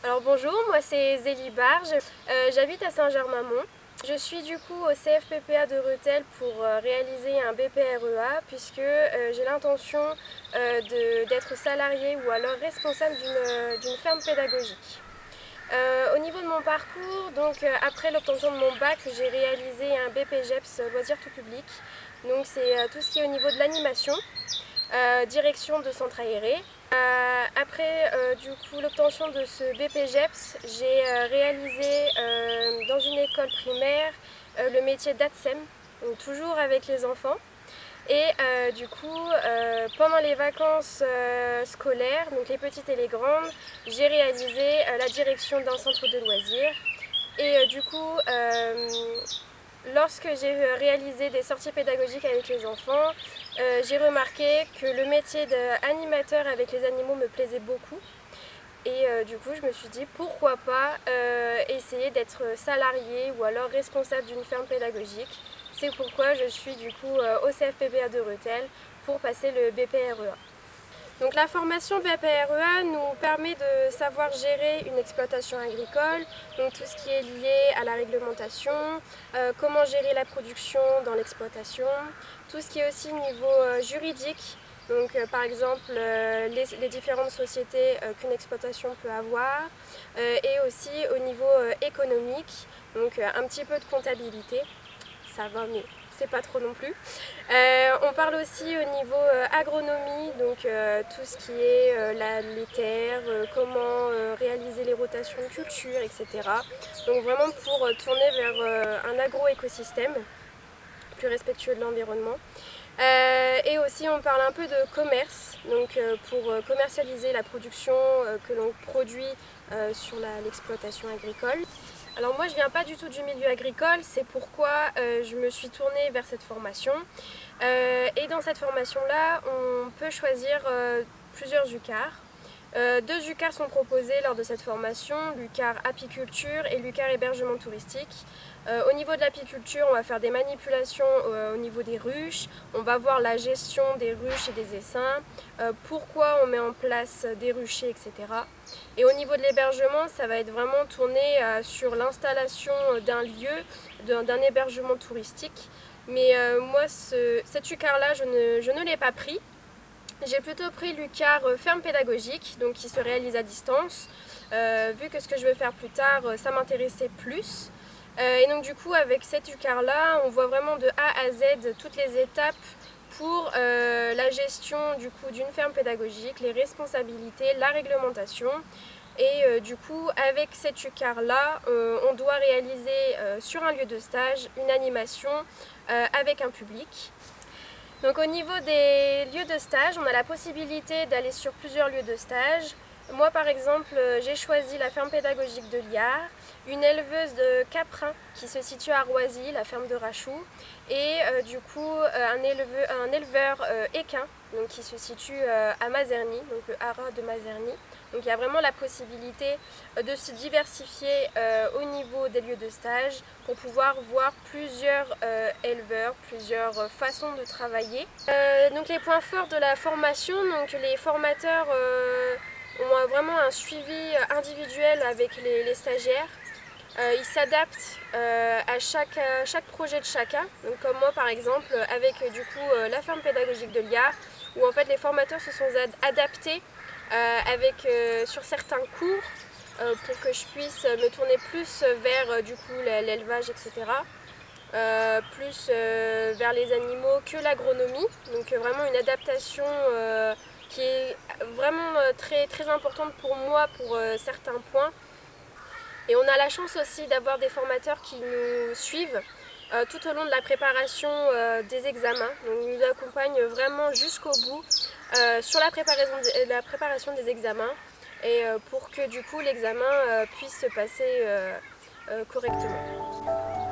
Alors bonjour, moi c'est Zélie Barge, j'habite à Saint-Germain-Mont. Je suis du coup au CFPPA de Rethel pour réaliser un BPREA puisque j'ai l'intention d'être salariée ou alors responsable d'une ferme pédagogique. Au niveau de mon parcours, donc après l'obtention de mon bac, j'ai réalisé un BPGEPS loisirs tout public. Donc c'est tout ce qui est au niveau de l'animation, direction de centre aéré. Après du coup l'obtention de ce BPGEPS, j'ai réalisé dans une école primaire le métier d'ATSEM, donc toujours avec les enfants. Et du coup, pendant les vacances scolaires, donc les petites et les grandes, j'ai réalisé la direction d'un centre de loisirs. Et du coup, lorsque j'ai réalisé des sorties pédagogiques avec les enfants, j'ai remarqué que le métier d'animateur avec les animaux me plaisait beaucoup. Et du coup, je me suis dit pourquoi pas essayer d'être salariée ou alors responsable d'une ferme pédagogique. C'est pourquoi je suis du coup au CFPPA de Rethel pour passer le BPREA. Donc la formation BPREA nous permet de savoir gérer une exploitation agricole, donc tout ce qui est lié à la réglementation, comment gérer la production dans l'exploitation, tout ce qui est aussi niveau juridique, donc par exemple les différentes sociétés qu'une exploitation peut avoir, et aussi au niveau économique, donc un petit peu de comptabilité, ça va mais c'est pas trop non plus. On parle aussi au niveau agronomie, donc tout ce qui est les terres, comment réaliser les rotations de culture, etc. Donc vraiment pour tourner vers un agro-écosystème plus respectueux de l'environnement. Et aussi on parle un peu de commerce, donc pour commercialiser la production que l'on produit sur l'exploitation agricole. Alors moi je viens pas du tout du milieu agricole, c'est pourquoi je me suis tournée vers cette formation. Et dans cette formation là on peut choisir plusieurs UCAR. Deux UCAR sont proposés lors de cette formation, l'UCAR apiculture et l'UCAR hébergement touristique. Au niveau de l'apiculture, on va faire des manipulations au niveau des ruches, on va voir la gestion des ruches et des essaims, pourquoi on met en place des ruchers, etc. Et au niveau de l'hébergement, ça va être vraiment tourné sur l'installation d'un lieu, d'un hébergement touristique. Mais moi, cet UCAR-là, je ne l'ai pas pris. J'ai plutôt pris l'UCAR ferme pédagogique, donc qui se réalise à distance. Vu que ce que je veux faire plus tard, ça m'intéressait plus. Et donc du coup, avec cet UCAR-là, on voit vraiment de A à Z toutes les étapes pour la gestion du coup d'une ferme pédagogique, les responsabilités, la réglementation. Et du coup, avec cet UCAR-là, on doit réaliser sur un lieu de stage une animation avec un public. Donc au niveau des lieux de stage, on a la possibilité d'aller sur plusieurs lieux de stage. Moi par exemple, j'ai choisi la ferme pédagogique de Liard, une éleveuse de caprins qui se situe à Roisy, la ferme de Rachou, et du coup un éleveur équin donc, qui se situe à Mazerny, donc le haras de Mazerny. Donc il y a vraiment la possibilité de se diversifier au niveau des lieux de stage pour pouvoir voir plusieurs éleveurs, plusieurs façons de travailler. Donc les points forts de la formation, donc les formateurs ont vraiment un suivi individuel avec les stagiaires. Ils s'adaptent à chaque projet de chacun. Donc comme moi par exemple avec du coup la ferme pédagogique de Liard, où en fait les formateurs se sont adaptés sur certains cours pour que je puisse me tourner plus vers du coup l'élevage, etc. Plus vers les animaux que l'agronomie. Donc vraiment une adaptation qui est vraiment très, très importante pour moi pour certains points. Et on a la chance aussi d'avoir des formateurs qui nous suivent tout au long de la préparation des examens. Donc ils nous accompagnent vraiment jusqu'au bout sur la préparation des examens et pour que du coup l'examen puisse se passer correctement.